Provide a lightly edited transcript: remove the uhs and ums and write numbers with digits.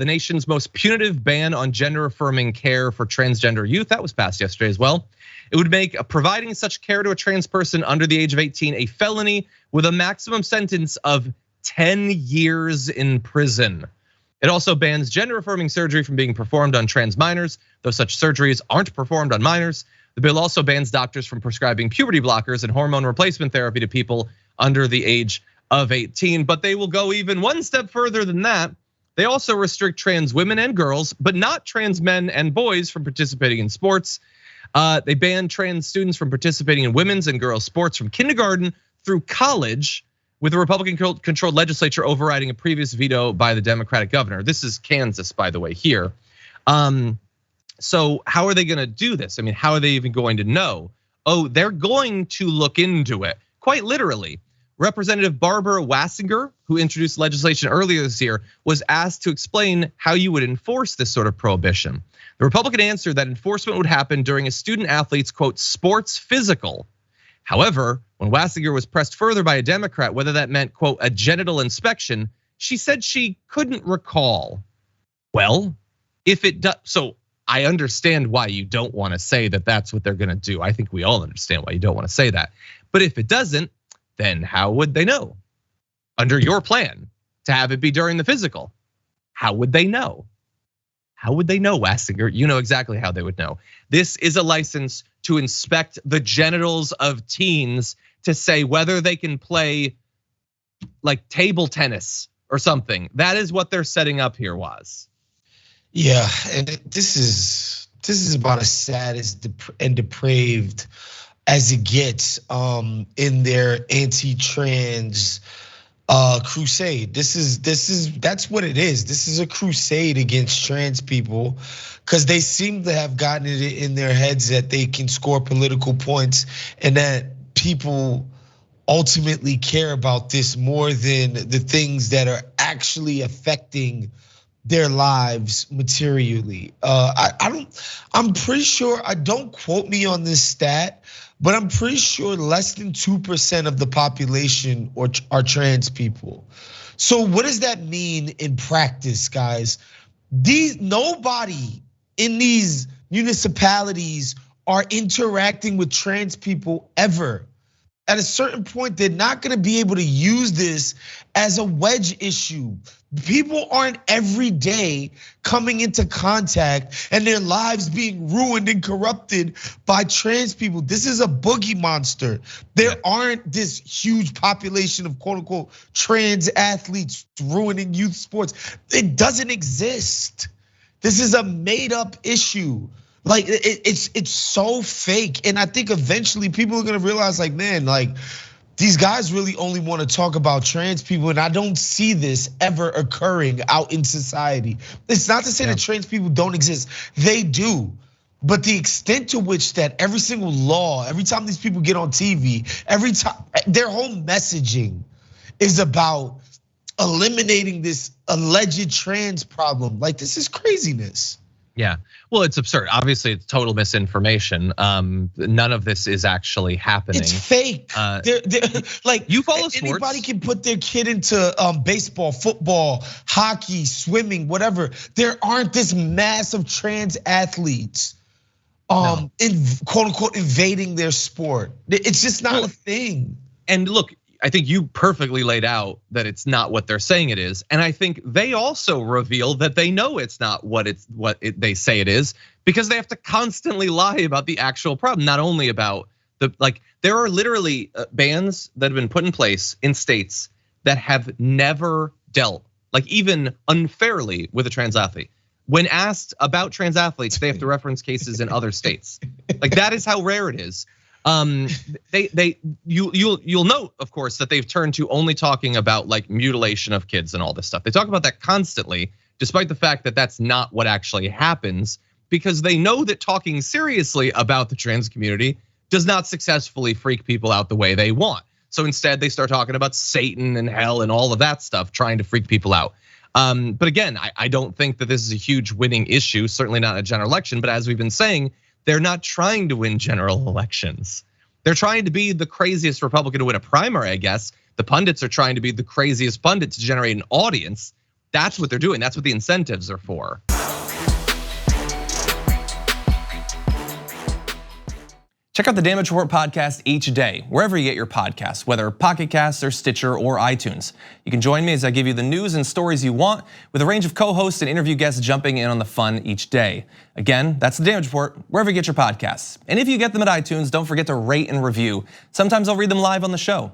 the nation's most punitive ban on gender-affirming care for transgender youth. That was passed yesterday as well. It would make providing such care to a trans person under the age of 18 a felony with a maximum sentence of 10 years in prison. It also bans gender-affirming surgery from being performed on trans minors, though such surgeries aren't performed on minors. The bill also bans doctors from prescribing puberty blockers and hormone replacement therapy to people under the age of 18. But they will go even one step further than that. They also restrict trans women and girls, but not trans men and boys from participating in sports. They ban trans students from participating in women's and girls' sports from kindergarten through college, with the Republican-controlled legislature overriding a previous veto by the Democratic governor. This is Kansas, by the way, here. So how are they gonna do this? I mean, how are they even going to know? Oh, they're going to look into it, quite literally. Representative Barbara Wassinger, who introduced legislation earlier this year, was asked to explain how you would enforce this sort of prohibition. The Republican answered that enforcement would happen during a student athlete's, quote, sports physical. However, when Wassinger was pressed further by a Democrat whether that meant, quote, a genital inspection, she said she couldn't recall. Well, if it does, so I understand why you don't want to say that that's what they're gonna do. I think we all understand why you don't want to say that. But if it doesn't, then how would they know? Under your plan to have it be during the physical, how would they know? How would they know, Wassinger? You know exactly how they would know. This is a license to inspect the genitals of teens to say whether they can play like table tennis or something. That is what they're setting up here, Waz. Yeah, and this is about as sad and depraved as it gets in their anti-trans crusade. That's what it is. This is a crusade against trans people because they seem to have gotten it in their heads that they can score political points and that people ultimately care about this more than the things that are actually affecting their lives materially. I'm pretty sure, don't quote me on this stat, but I'm pretty sure less than 2% of the population are trans people. So what does that mean in practice, guys? Nobody in these municipalities are interacting with trans people ever. At a certain point, they're not gonna be able to use this as a wedge issue. People aren't every day coming into contact and their lives being ruined and corrupted by trans people. This is a boogie monster. There aren't this huge population of quote unquote trans athletes ruining youth sports. It doesn't exist. This is a made up issue. Like it's so fake. And I think eventually people are gonna realize like, man, like these guys really only wanna talk about trans people, and I don't see this ever occurring out in society. It's not to say that trans people don't exist, they do. But the extent to which that every single law, every time these people get on TV, every time their whole messaging is about eliminating this alleged trans problem. Like this is craziness. Yeah, well, it's absurd. Obviously, it's total misinformation. None of this is actually happening. It's fake. They're like you follow sports. Anybody can put their kid into baseball, football, hockey, swimming, whatever. There aren't this mass of trans athletes, in quote unquote invading their sport. It's just not a thing. And look, I think you perfectly laid out that it's not what they're saying it is. And I think they also reveal that they know it's not what they say it is, because they have to constantly lie about the actual problem. Not only about there are literally bans that have been put in place in states that have never dealt, like even unfairly, with a trans athlete. When asked about trans athletes, they have to reference cases in other states. Like that is how rare it is. You'll note, of course, that they've turned to only talking about like mutilation of kids and all this stuff. They talk about that constantly, despite the fact that that's not what actually happens, because they know that talking seriously about the trans community does not successfully freak people out the way they want. So instead, they start talking about Satan and hell and all of that stuff, trying to freak people out. But again, I don't think that this is a huge winning issue, certainly not a general election. But as we've been saying, they're not trying to win general elections. They're trying to be the craziest Republican to win a primary, I guess. The pundits are trying to be the craziest pundit to generate an audience. That's what they're doing. That's what the incentives are for. Check out the Damage Report podcast each day, wherever you get your podcasts, whether Pocket Casts or Stitcher or iTunes. You can join me as I give you the news and stories you want, with a range of co-hosts and interview guests jumping in on the fun each day. Again, that's the Damage Report, wherever you get your podcasts. And if you get them at iTunes, don't forget to rate and review. Sometimes I'll read them live on the show.